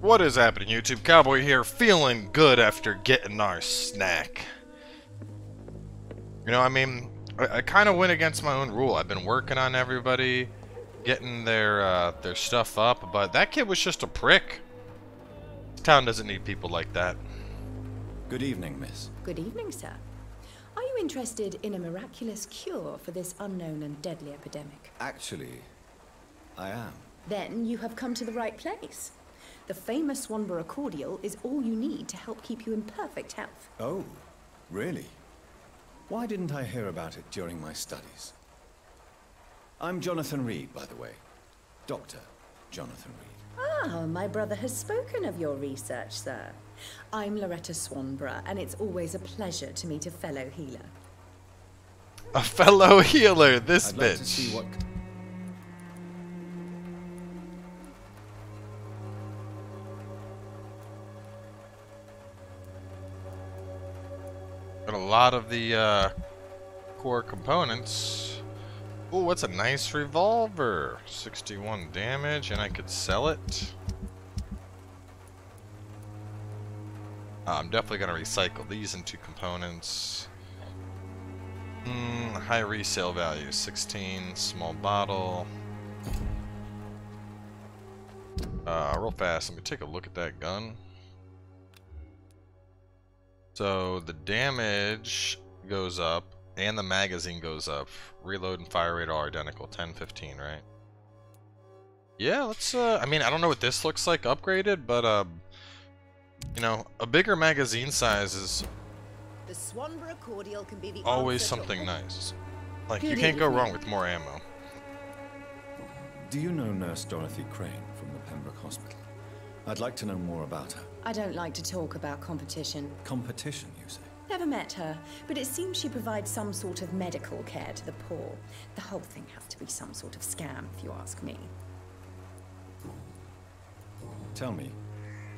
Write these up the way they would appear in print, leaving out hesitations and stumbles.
What is happening, YouTube? Cowboy here, feeling good after getting our snack. You know, I mean, I kind of went against my own rule. I've been working on everybody, getting their stuff up, but that kid was just a prick. This town doesn't need people like that. Good evening, miss. Good evening, sir. Are you interested in a miraculous cure for this unknown and deadly epidemic? Actually, I am. Then you have come to the right place. The famous Swanborough cordial is all you need to help keep you in perfect health. Oh, really? Why didn't I hear about it during my studies? I'm Jonathan Reed, by the way. Dr. Jonathan Reed. Ah, my brother has spoken of your research, sir. I'm Loretta Swanborough, and it's always a pleasure to meet a fellow healer. A fellow healer, this I'd bitch. like to see what... Got a lot of the core components. Oh, what's a nice revolver? 61 damage, and I could sell it. I'm definitely gonna recycle these into components. High resale value, 16. Small bottle. Real fast, let me take a look at that gun. So the damage goes up and the magazine goes up. Reload and fire rate are identical, 10, 15, right? Yeah, let's I mean, I don't know what this looks like upgraded, but you know, a bigger magazine size is The Swanborough cordial can be the always answer to something all- nice. Like, Good you can't go evening. wrong with more ammo. Do you know Nurse Dorothy Crane from the Pembroke Hospital? I'd like to know more about her. I don't like to talk about competition. Competition, you say? Never met her, but it seems she provides some sort of medical care to the poor. The whole thing has to be some sort of scam, if you ask me. Tell me,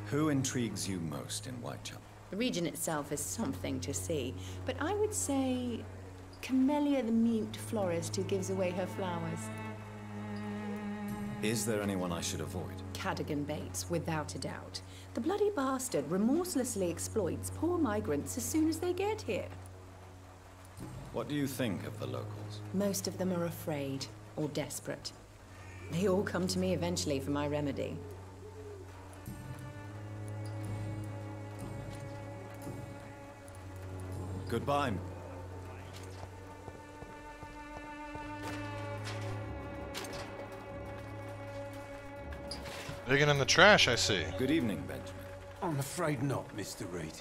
who intrigues you most in Whitechapel? The region itself is something to see, but I would say Camellia the mute florist who gives away her flowers. Is there anyone I should avoid? Cadogan Bates, without a doubt. The bloody bastard remorselessly exploits poor migrants as soon as they get here. What do you think of the locals? Most of them are afraid or desperate. They all come to me eventually for my remedy. Goodbye. Digging in the trash, I see. Good evening, Benjamin. I'm afraid not, Mr. Reed.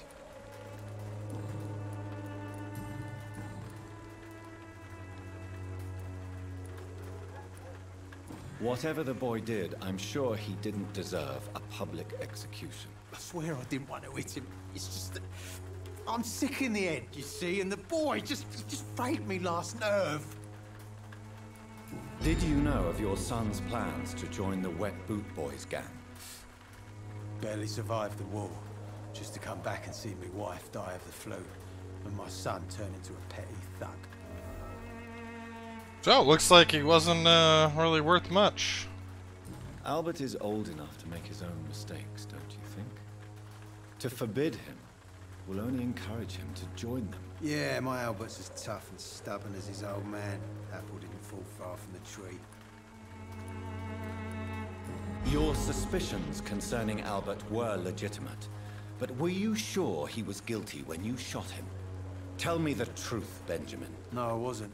Whatever the boy did, I'm sure he didn't deserve a public execution. I swear I didn't want to hit him. It's just that I'm sick in the head, you see, and the boy just frayed me last nerve. Did you know of your son's plans to join the Wet Boot Boys gang? Barely survived the war, just to come back and see my wife die of the flu, and my son turn into a petty thug. So, it looks like he wasn't really worth much. Albert is old enough to make his own mistakes, don't you think? To forbid him will only encourage him to join them. Yeah, my Albert's as tough and stubborn as his old man. Apple didn't fall far from the tree. Your suspicions concerning Albert were legitimate, but were you sure he was guilty when you shot him? Tell me the truth, Benjamin. No, I wasn't.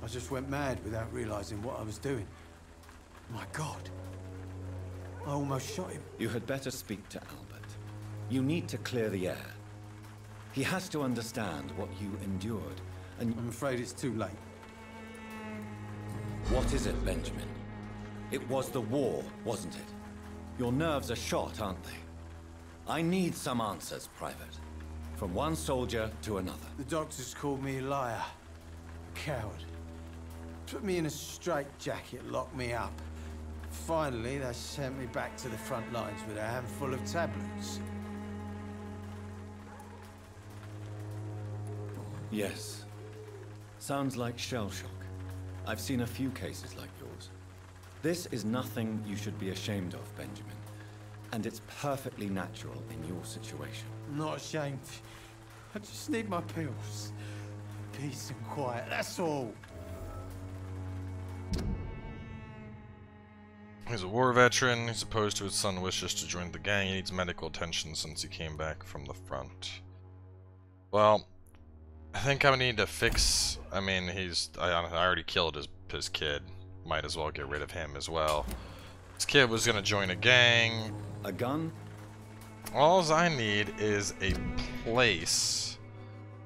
I just went mad without realizing what I was doing. My God. I almost shot him. You had better speak to Albert. You need to clear the air. He has to understand what you endured, and... I'm afraid it's too late. What is it, Benjamin? It was the war, wasn't it? Your nerves are shot, aren't they? I need some answers, Private. From one soldier to another. The doctors called me a liar. A coward. Put me in a straitjacket, locked me up. Finally, they sent me back to the front lines with a handful of tablets. Yes. Sounds like shell shock. I've seen a few cases like yours. This is nothing you should be ashamed of, Benjamin. And it's perfectly natural in your situation. I'm not ashamed. I just need my pills. Peace and quiet, that's all. He's a war veteran. He's opposed to his son wishes to join the gang. He needs medical attention since he came back from the front. Well, I think I need to fix... I mean, I already killed his kid. Might as well get rid of him as well. This kid was gonna join a gang. A gun? All I need is a place.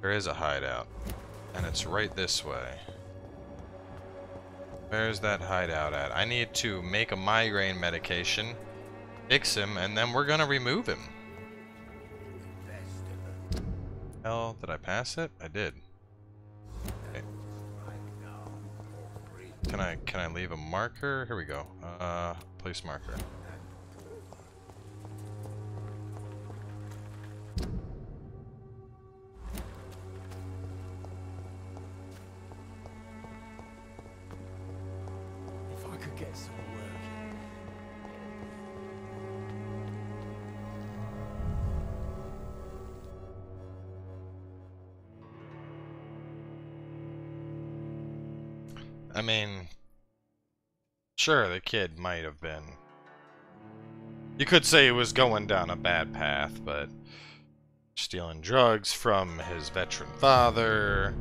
There is a hideout. And it's right this way. Where's that hideout at? I need to make a migraine medication, fix him, and then we're gonna remove him. Hell, did I pass it? I did. Okay. Can I leave a marker? Here we go. Place marker. Get some work. I mean, sure, the kid might have been. You could say he was going down a bad path, but stealing drugs from his veteran father,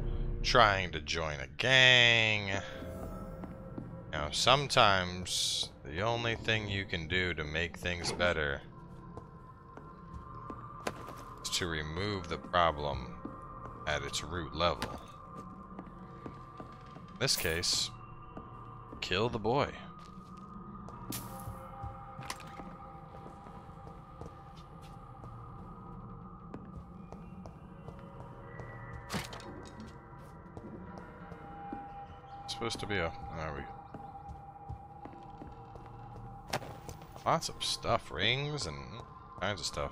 trying to join a gang. You know, sometimes the only thing you can do to make things better is to remove the problem at its root level. In this case, kill the boy. It's supposed to be a... There we go. Lots of stuff, rings and kinds of stuff.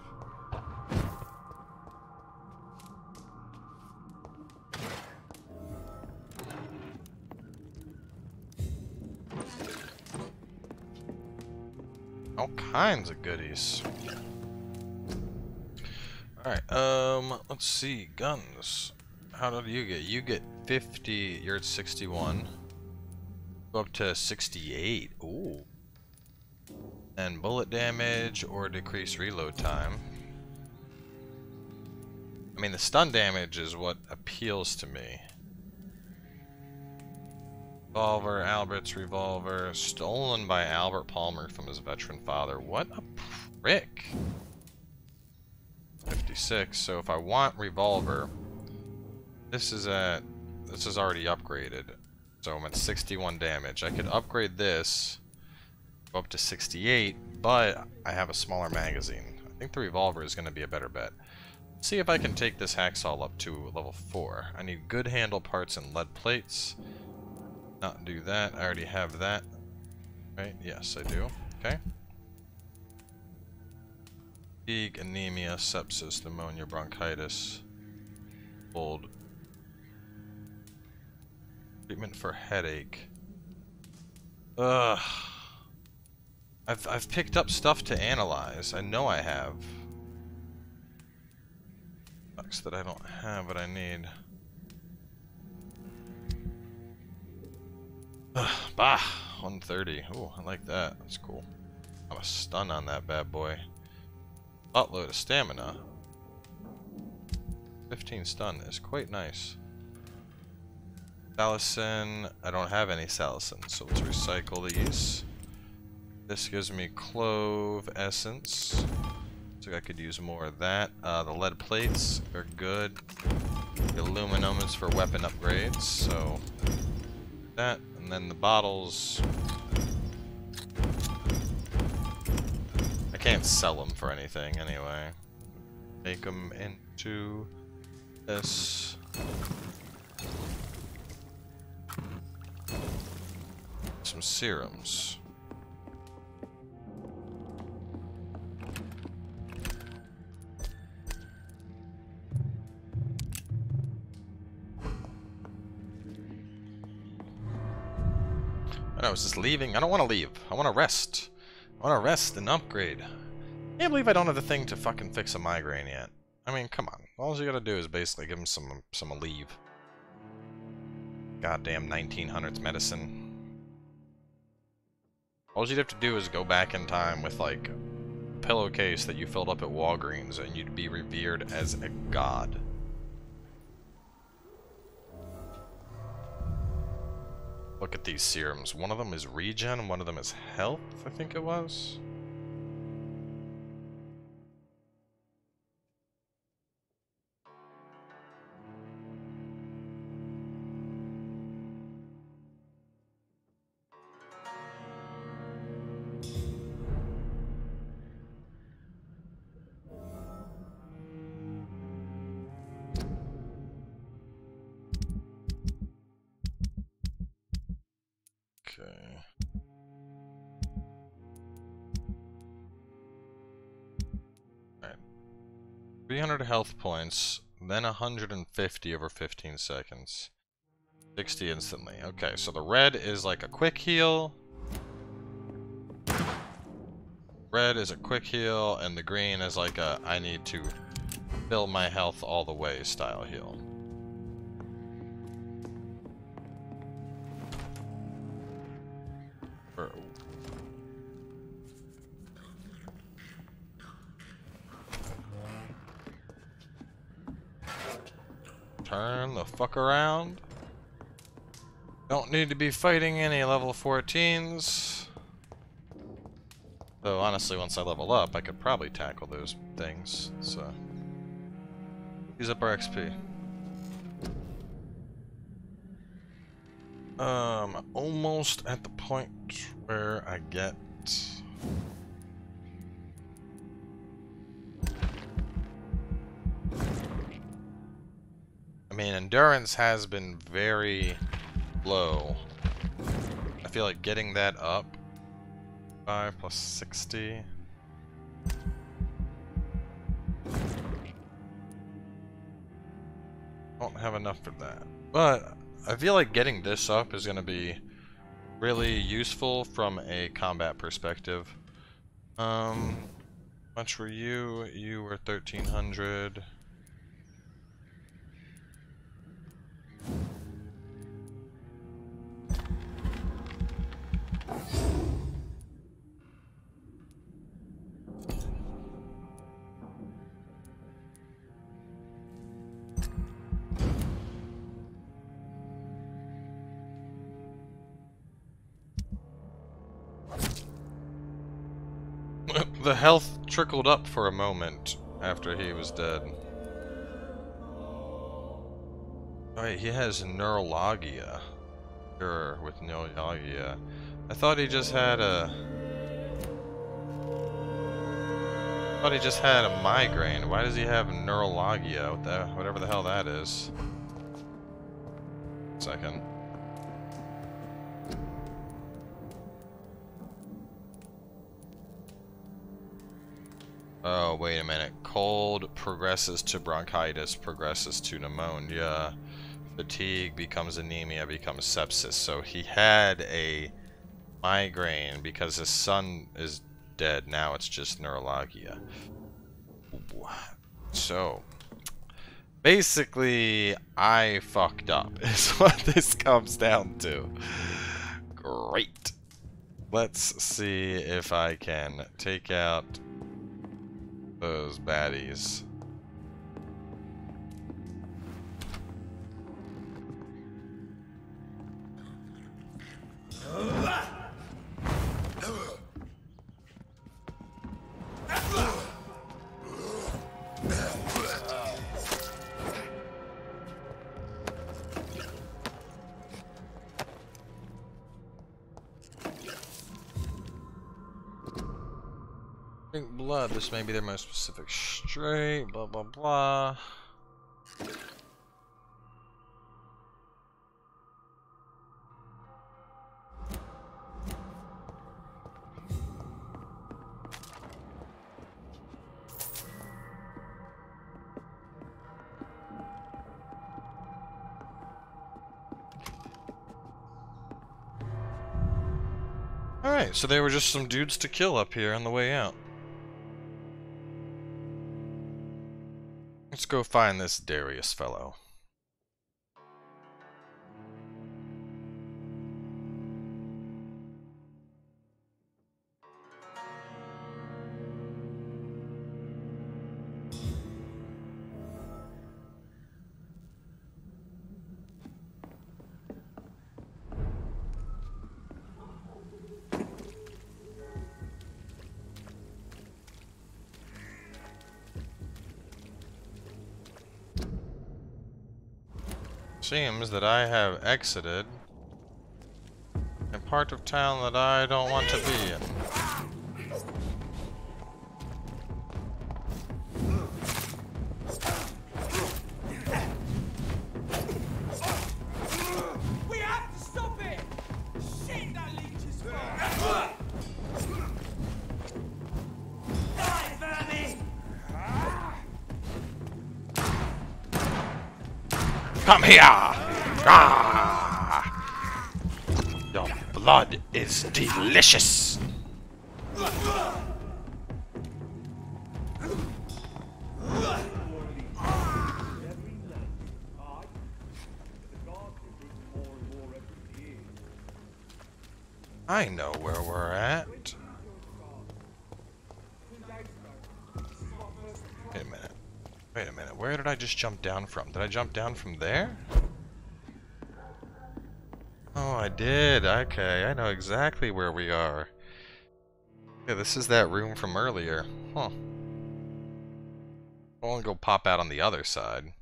All kinds of goodies. Alright, let's see, guns. How do you get? You get 50, you're at 61. Go up to 68, ooh. And bullet damage or decrease reload time. I mean, the stun damage is what appeals to me. Revolver, Albert's revolver, stolen by Albert Palmer from his veteran father. What a prick. 56, so if I want revolver, this is already upgraded. So I'm at 61 damage. I could upgrade this up to 68, but I have a smaller magazine. I think the revolver is going to be a better bet. Let's see if I can take this hacksaw up to level 4. I need good handle parts and lead plates. Not do that. I already have that. Right? Yes, I do. Okay. Fatigue, anemia, sepsis, pneumonia, bronchitis, cold. Treatment for headache. Ugh. I've picked up stuff to analyze. I know I have. Sucks that I don't have what I need. Bah! 130. Ooh, I like that. That's cool. I'm a stun on that bad boy. Buttload of stamina. 15 stun is quite nice. Salicin. I don't have any salicin, so let's recycle these. This gives me clove essence. Looks like I could use more of that. The lead plates are good. The aluminum is for weapon upgrades, so that. And then the bottles. I can't sell them for anything anyway. Make them into this. Some serums. I was just leaving. I don't want to leave. I want to rest. I want to rest and upgrade. Can't believe I don't have the thing to fucking fix a migraine yet. I mean, come on. All you gotta do is basically give him some Aleve. Goddamn 1900s medicine. All you'd have to do is go back in time with, like, a pillowcase that you filled up at Walgreens, and you'd be revered as a god. Look at these serums. One of them is regen, one of them is health, I think it was. Okay. Alright. 300 health points, then 150 over 15 seconds. 60 instantly. Okay, so the red is like a quick heal. Red is a quick heal, and the green is like a I need to fill my health all the way style heal. Turn the fuck around. Don't need to be fighting any level 14s. Though honestly, once I level up, I could probably tackle those things. So use up our XP. Almost at the point where I get I mean, endurance has been very low. I feel like getting that up 5 plus 60. Don't have enough for that. But I feel like getting this up is going to be really useful from a combat perspective. Much were you? You were 1300. The health trickled up for a moment after he was dead. Wait, he has neuralgia. Sure, with neuralgia. I thought he just had a... I thought he just had a migraine. Why does he have neuralgia? Whatever the hell that is. Second. Oh, wait a minute. Cold progresses to bronchitis, progresses to pneumonia. Fatigue becomes anemia, becomes sepsis. So he had a migraine because his son is dead. Now it's just neuralgia. So, basically, I fucked up is what this comes down to. Great. Let's see if I can take out those baddies. Drink blood, this may be their most specific trait, blah blah blah. Alright, so they were just some dudes to kill up here on the way out. Let's go find this Darius fellow. Seems that I have exited a part of town that I don't want to be in. We have to stop it! Shit, that leech is far! Die, Vermi! Come here! Ah! Your blood is delicious! I know where we're at. Wait a minute. Wait a minute. Where did I just jump down from? Did I jump down from there? Oh, I did. Okay, I know exactly where we are. Yeah, this is that room from earlier. Huh. I'll go pop out on the other side.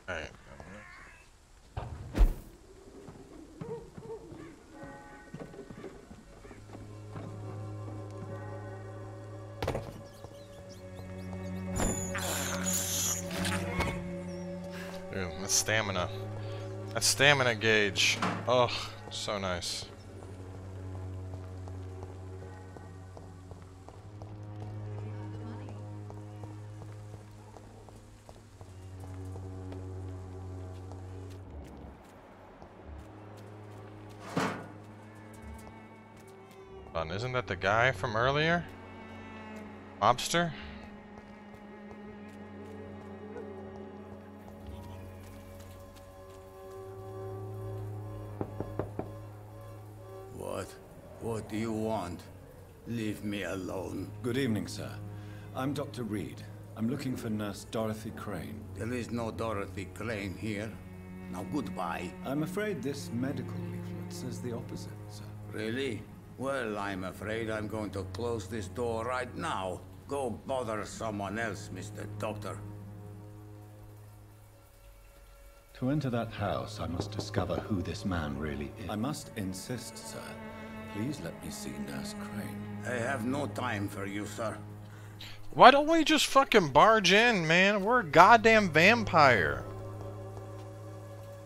Alright. Dude, that's stamina. That stamina gauge. Oh, so nice. Isn't that the guy from earlier? Mobster? What do you want? Leave me alone. Good evening, sir. I'm Dr. Reed. I'm looking for Nurse Dorothy Crane. There is no Dorothy Crane here. Now goodbye. I'm afraid this medical leaflet says the opposite, sir. Really? Well, I'm afraid I'm going to close this door right now. Go bother someone else, Mr. Doctor. To enter that house, I must discover who this man really is. I must insist, sir. Please let me see Nurse Crane. I have no time for you, sir. Why don't we just fucking barge in, man? We're a goddamn vampire.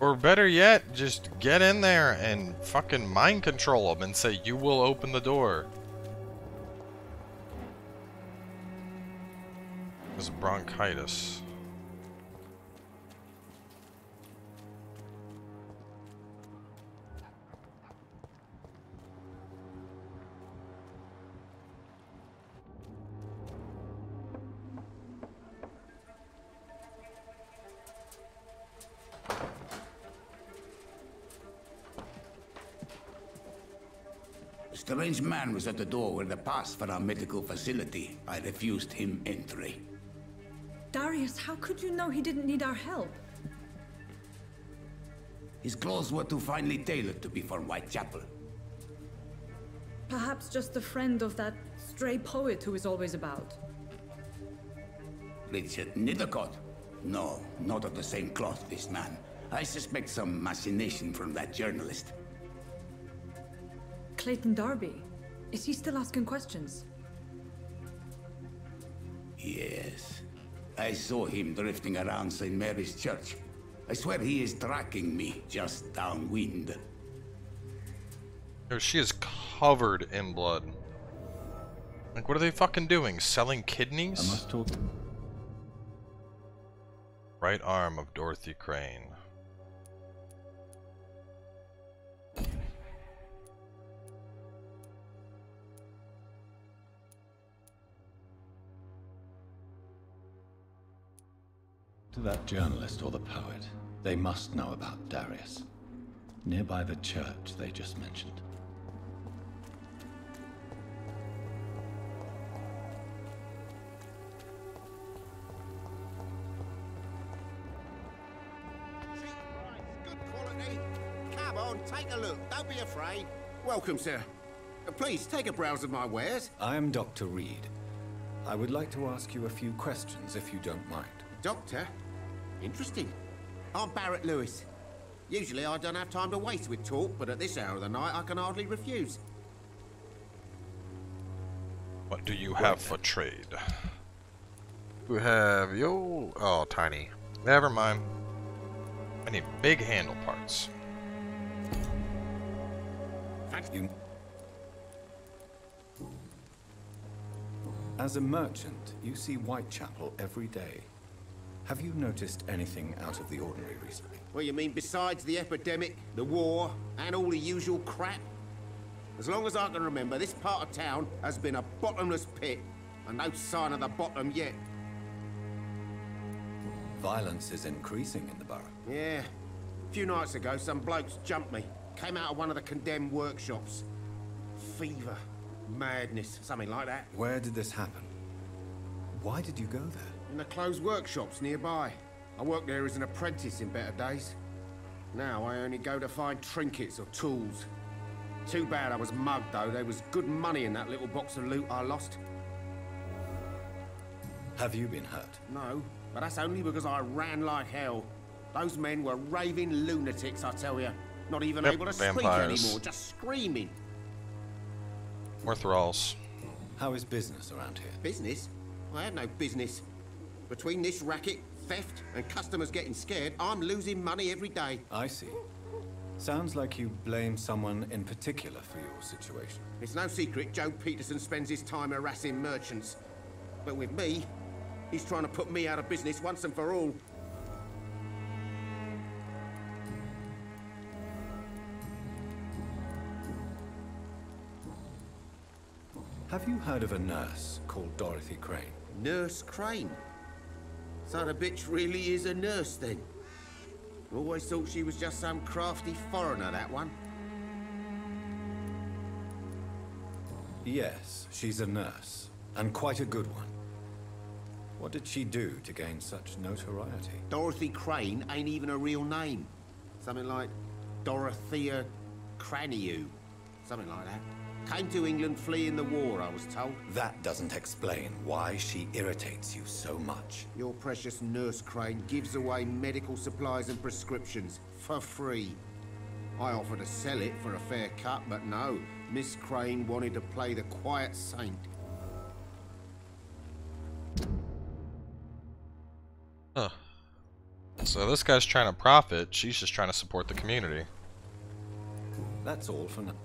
Or better yet, just get in there and fucking mind control them and say, you will open the door. This bronchitis. strange man was at the door with a pass for our medical facility. I refused him entry. Darius, how could you know he didn't need our help? His clothes were too finely tailored to be for Whitechapel. Perhaps just a friend of that stray poet who is always about. Richard Nethercott? No, not of the same cloth, this man. I suspect some machination from that journalist. Clayton Darby. Is he still asking questions? Yes. I saw him drifting around St. Mary's Church. I swear he is tracking me just downwind. Oh, she is covered in blood. Like, what are they fucking doing? Selling kidneys? I must talk. Right arm of Dorothy Crane. To that journalist or the poet, they must know about Darius. Nearby the church they just mentioned. Good quality. Come on, take a look. Don't be afraid. Welcome, sir. Please, take a browse of my wares. I am Dr. Reed. I would like to ask you a few questions, if you don't mind. Doctor? Interesting. I'm Barrett Lewis. Usually I don't have time to waste with talk, but at this hour of the night I can hardly refuse. What do you have for trade? You have oh, tiny. Never mind. I need big handle parts. You... As a merchant, you see Whitechapel every day. Have you noticed anything out of the ordinary recently? Well, you mean besides the epidemic, the war, and all the usual crap? As long as I can remember, this part of town has been a bottomless pit, and no sign of the bottom yet. Violence is increasing in the borough. Yeah. A few nights ago, some blokes jumped me. Came out of one of the condemned workshops. Fever, madness, something like that. Where did this happen? Why did you go there? In the closed workshops nearby. I worked there as an apprentice in better days. Now I only go to find trinkets or tools. Too bad I was mugged, though. There was good money in that little box of loot I lost. Have you been hurt? No, but that's only because I ran like hell. Those men were raving lunatics, I tell you. Not even able to speak anymore, just screaming. More thralls. How is business around here? Business? I had no business. Between this racket, theft, and customers getting scared, I'm losing money every day. I see. Sounds like you blame someone in particular for your situation. It's no secret Joe Peterson spends his time harassing merchants. But with me, he's trying to put me out of business once and for all. Have you heard of a nurse called Dorothy Crane? Nurse Crane? So the bitch really is a nurse, then? Always thought she was just some crafty foreigner, that one. Yes, she's a nurse, and quite a good one. What did she do to gain such notoriety? Dorothy Crane ain't even a real name. Something like Dorothea Craniu. Something like that. Came to England fleeing the war, I was told. That doesn't explain why she irritates you so much. Your precious Nurse Crane gives away medical supplies and prescriptions for free. I offered to sell it for a fair cut, but no. Miss Crane wanted to play the quiet saint. Huh. So this guy's trying to profit, she's just trying to support the community. That's all for now.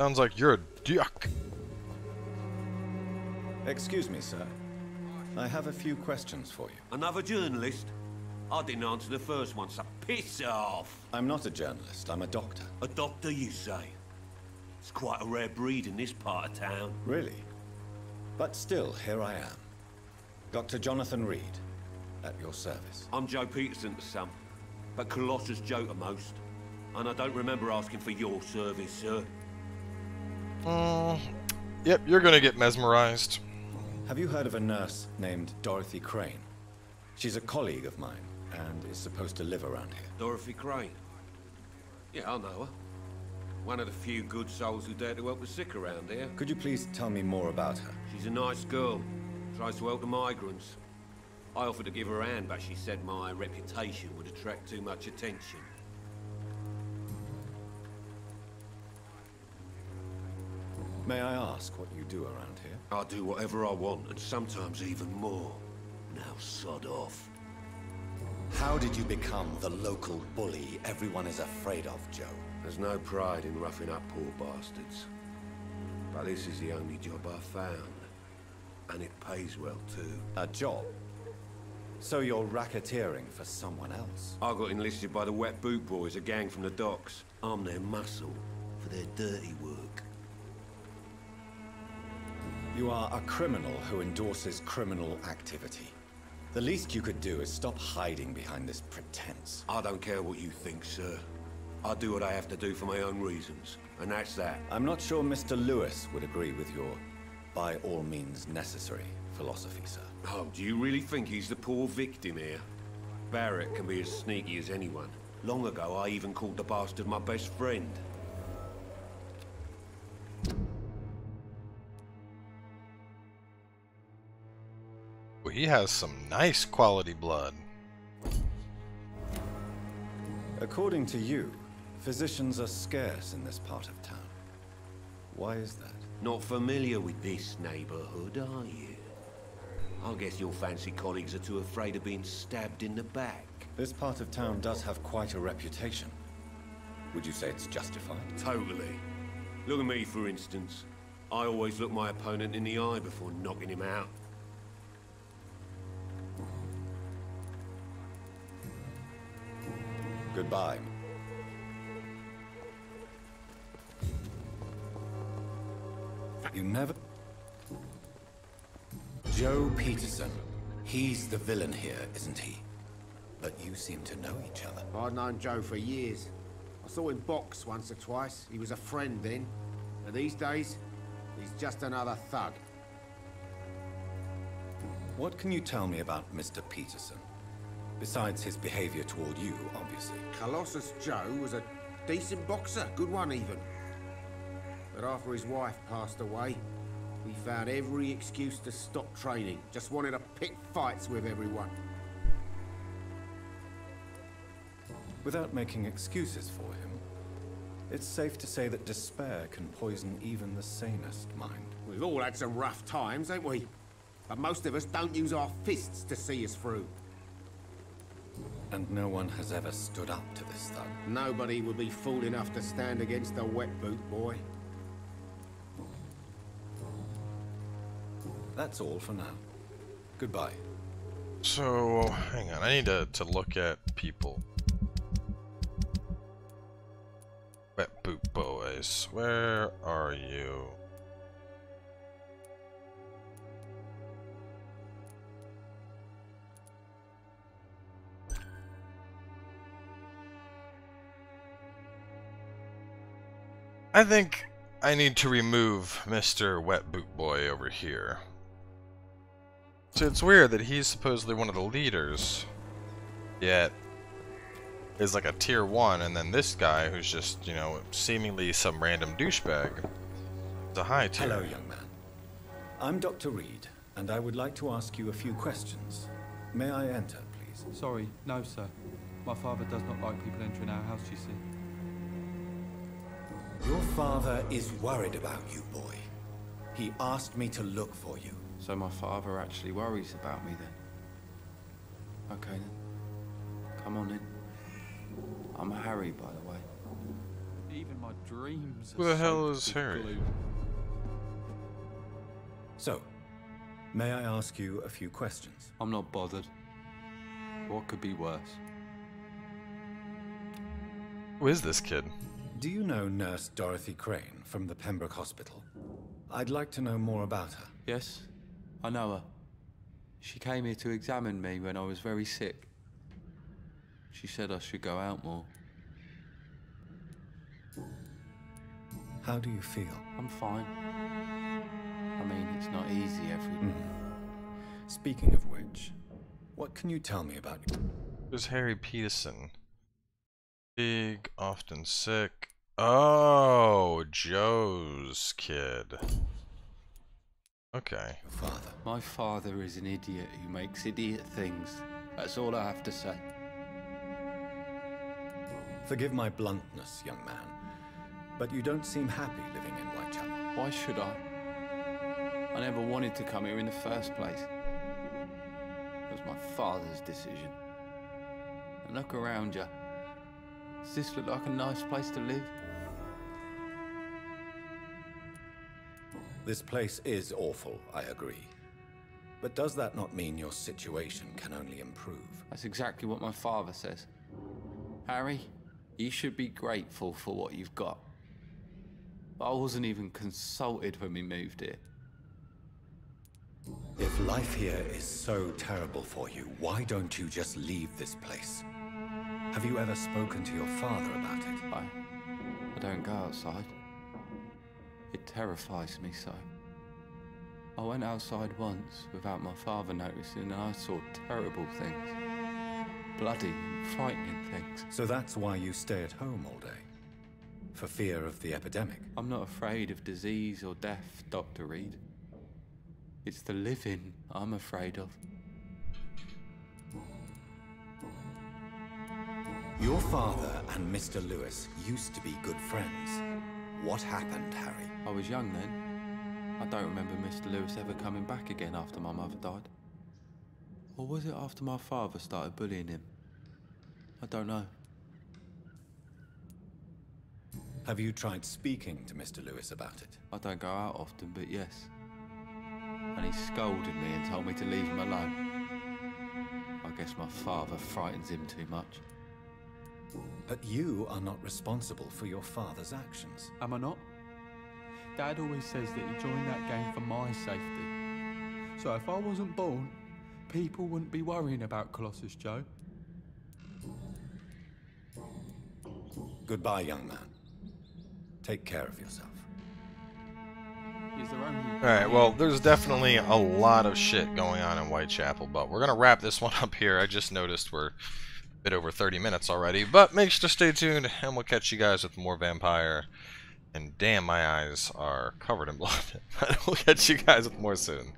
Sounds like you're a dick. Excuse me, sir. I have a few questions for you. Another journalist? I didn't answer the first one, so piss off! I'm not a journalist, I'm a doctor. A doctor, you say? It's quite a rare breed in this part of town. Really? But still, here I am. Dr. Jonathan Reed, at your service. I'm Joe Peterson to some, but Colossus Joe to most. And I don't remember asking for your service, sir. Yep, you're gonna get mesmerized. Have you heard of a nurse named Dorothy Crane? She's a colleague of mine and is supposed to live around here. Dorothy Crane? Yeah, I know her. One of the few good souls who dare to help the sick around here. Could you please tell me more about her? She's a nice girl. Tries to help the migrants. I offered to give her a hand, but she said my reputation would attract too much attention. May I ask what you do around here? I do whatever I want, and sometimes even more. Now sod off. How did you become the local bully everyone is afraid of, Joe? There's no pride in roughing up poor bastards. But this is the only job I've found. And it pays well, too. A job? So you're racketeering for someone else? I got enlisted by the Wet Boot Boys, a gang from the docks. I'm their muscle for their dirty work. You are a criminal who endorses criminal activity. The least you could do is stop hiding behind this pretense. I don't care what you think, sir. I do what I have to do for my own reasons, and that's that. I'm not sure Mr. Lewis would agree with your by all means necessary philosophy, sir. Oh, do you really think he's the poor victim here? Barrett can be as sneaky as anyone. Long ago, I even called the bastard my best friend. Well, he has some nice quality blood. According to you, physicians are scarce in this part of town. Why is that? Not familiar with this neighborhood, are you? I guess your fancy colleagues are too afraid of being stabbed in the back. This part of town does have quite a reputation. Would you say it's justified? Totally. Look at me, for instance. I always look my opponent in the eye before knocking him out. Goodbye. You never... Joe Peterson. He's the villain here, isn't he? But you seem to know each other. I've known Joe for years. I saw him box once or twice. He was a friend then. And these days, he's just another thug. What can you tell me about Mr. Peterson? Besides his behavior toward you, obviously. Colossus Joe was a decent boxer, good one even. But after his wife passed away, he found every excuse to stop training. Just wanted to pick fights with everyone. Without making excuses for him, it's safe to say that despair can poison even the sanest mind. We've all had some rough times, ain't we? But most of us don't use our fists to see us through. And no one has ever stood up to this thug. Nobody would be fool enough to stand against a wet boot boy. That's all for now. Goodbye. So, hang on, I need to look at people. Wet Boot Boys, where are you? I think I need to remove Mr. Wet Boot Boy over here. So it's weird that he's supposedly one of the leaders, yet is like a tier 1, and then this guy who's just, you know, seemingly some random douchebag is a high tier. Hello, young man. I'm Dr. Reed, and I would like to ask you a few questions. May I enter, please? Sorry, no, sir. My father does not like people entering our house, you see. Your father is worried about you, boy. He asked me to look for you. So my father actually worries about me then? Okay then. Come on in. I'm Harry, by the way. Even my dreams. Who the hell is Harry? So, may I ask you a few questions? I'm not bothered. What could be worse? Who is this kid? Do you know Nurse Dorothy Crane from the Pembroke Hospital? I'd like to know more about her. Yes, I know her. She came here to examine me when I was very sick. She said I should go out more. How do you feel? I'm fine. I mean, it's not easy every day. Speaking of which, what can you tell me about you? Who's Harry Peterson? Big, often sick. Oh, Joe's kid. Okay. Father. My father is an idiot who makes idiot things. That's all I have to say. Forgive my bluntness, young man, but you don't seem happy living in Whitechapel. Why should I? I never wanted to come here in the first place. It was my father's decision. And look around you. Does this look like a nice place to live? This place is awful, I agree. But does that not mean your situation can only improve? That's exactly what my father says. Harry, you should be grateful for what you've got. But I wasn't even consulted when we moved here. If life here is so terrible for you, why don't you just leave this place? Have you ever spoken to your father about it? I don't go outside. It terrifies me so. I went outside once without my father noticing and I saw terrible things. Bloody and frightening things. So that's why you stay at home all day? For fear of the epidemic? I'm not afraid of disease or death, Dr. Reed. It's the living I'm afraid of. Your father and Mr. Lewis used to be good friends. What happened, Harry? I was young then. I don't remember Mr. Lewis ever coming back again after my mother died. Or was it after my father started bullying him? I don't know. Have you tried speaking to Mr. Lewis about it? I don't go out often, but yes. And he scolded me and told me to leave him alone. I guess my father frightens him too much. But you are not responsible for your father's actions. Am I not? Dad always says that he joined that gang for my safety. So if I wasn't born, people wouldn't be worrying about Colossus Joe. Goodbye, young man. Take care of yourself. Alright, well, there's definitely a lot of shit going on in Whitechapel, but we're going to wrap this one up here. I just noticed we're a bit over 30 minutes already, but make sure to stay tuned, and we'll catch you guys with more Vampyr. And damn, my eyes are covered in blood. We'll catch you guys with more soon.